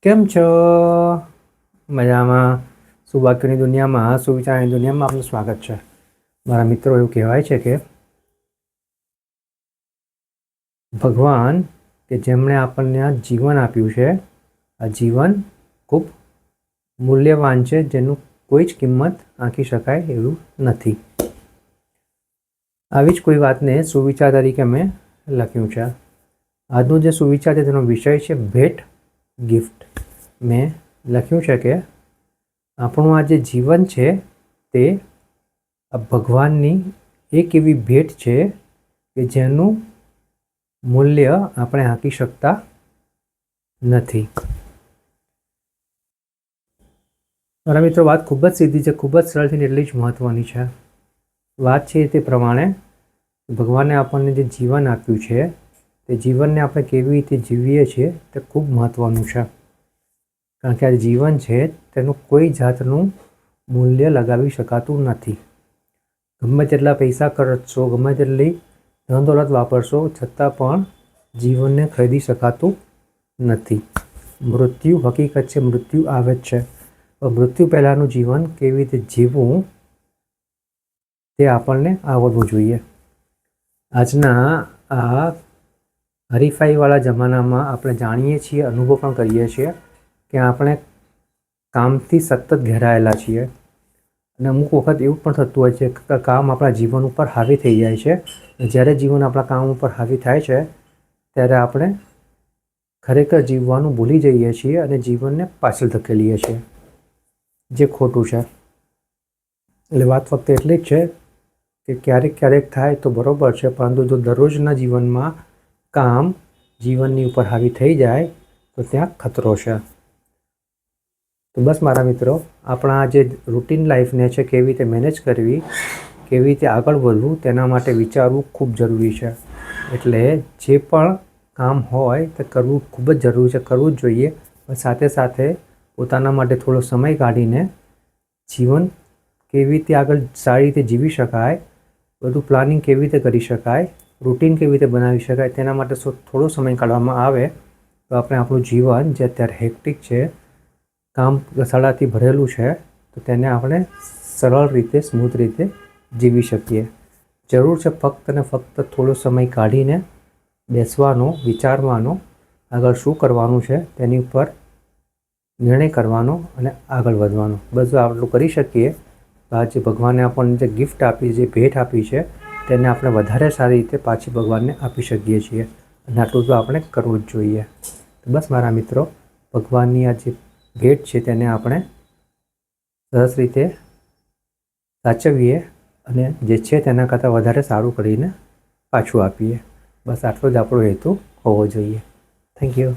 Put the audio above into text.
કેમ છો? મજામાં? સુવાક્યોની દુનિયામાં, સુવિચારની દુનિયામાં આપનું સ્વાગત છે. મારા મિત્રો, એવું કહેવાય છે કે ભગવાન કે જેમણે આપણને આ જીવન આપ્યું છે, આ જીવન ખૂબ મૂલ્યવાન છે, જેનું કોઈ જ કિંમત આંકી શકાય એવું નથી. આવી જ કોઈ વાતને સુવિચાર તરીકે મેં લખ્યું છે. આજનો જે સુવિચાર છે તેનો વિષય છે ભેટ, ગિફ્ટ. મેં લખ્યું છે કે આપણું આ જે જીવન છે તે આ ભગવાનની એક એવી ભેટ છે કે જેનું મૂલ્ય આપણે આંકી શકતા નથી. મારા મિત્રો, વાત ખૂબ જ સીધી છે, ખૂબ જ સરળ છે, એટલી જ મહત્ત્વની છે. વાત છે તે પ્રમાણે ભગવાને આપણને જે જીવન આપ્યું છે તે જીવનને આપણે કેવી રીતે જીવીએ છીએ તે ખૂબ મહત્ત્વનું છે. કારણ કે આ જીવન છે તેનું કોઈ જાતનું મૂલ્ય લગાવી શકાતું નથી. ગમે તેટલા પૈસા ખર્ચશો, ગમે તેટલી ધન દોલત વાપરશો, છતાં પણ જીવનને ખરીદી શકાતું નથી. મૃત્યુ હકીકત છે, મૃત્યુ આવે જ છે. મૃત્યુ પહેલાંનું જીવન કેવી રીતે જીવવું તે આપણને આવડવું જોઈએ. આજના આ હરીફાઈવાળા જમાનામાં આપણે જાણીએ છીએ, અનુભવ પણ કરીએ છીએ કે આપણે કામથી સતત ઘેરાયેલા છીએ. અને અમુક વખત એવું પણ થતું હોય છે કે કામ આપણા જીવન ઉપર હાવી થઈ જાય છે. જ્યારે જીવન આપણા કામ ઉપર હાવી થાય છે ત્યારે આપણે ખરેખર જીવવાનું ભૂલી જઈએ છીએ અને જીવનને પાછળ ધકેલીએ છીએ, જે ખોટું છે. એટલે વાત ફક્ત એટલી જ છે કે ક્યારેક ક્યારેક થાય તો બરાબર છે, પરંતુ જો દરરોજના જીવનમાં કામ જીવનની ઉપર હાવી થઈ જાય તો ત્યાં ખતરો છે. તો બસ મારા મિત્રો, આપણા જે રૂટીન લાઈફને છે કેવી રીતે મેનેજ કરવી, કેવી રીતે આગળ વધવું, તેના માટે વિચારવું ખૂબ જરૂરી છે. એટલે જે પણ કામ હોય તે કરવું ખૂબ જ જરૂરી છે, કરવું જ જોઈએ. પણ સાથે સાથે પોતાના માટે થોડો સમય કાઢીને જીવન કેવી રીતે આગળ સારી રીતે જીવી શકાય, બધું પ્લાનિંગ કેવી રીતે કરી શકાય, રૂટીન કેવી રીતે બનાવી શકાય, તેના માટે થોડો સમય કાઢવામાં આવે તો આપણે આપણું જીવન જે અત્યારે હેક્ટિક છે, કામ સળાથી ભરેલું છે, તો તેને આપણે સરળ રીતે, સ્મૂથ રીતે જીવી શકીએ. જરૂર છે ફક્ત ને ફક્ત થોડો સમય કાઢીને બેસવાનો, વિચારવાનો, આગળ શું કરવાનું છે તેની ઉપર નિર્ણય કરવાનો અને આગળ વધવાનો. બસ આટલું કરી શકીએ તો આજે ભગવાને આપણને જે ગિફ્ટ આપી, જે ભેટ આપી છે, તેને આપણે વધારે સારી રીતે પાછી ભગવાનને આપી શકીએ છીએ. અને આટલું તો આપણે કરવું જ જોઈએ. તો બસ મારા મિત્રો, ભગવાનની આ જે ભેટ છે તેને આપણે સરસ રીતે સાચવીએ અને જે છે તેના કરતાં વધારે સારું કરીને પાછું આપીએ. બસ આટલો જ આપણો હેતુ હોવો જોઈએ. Thank you.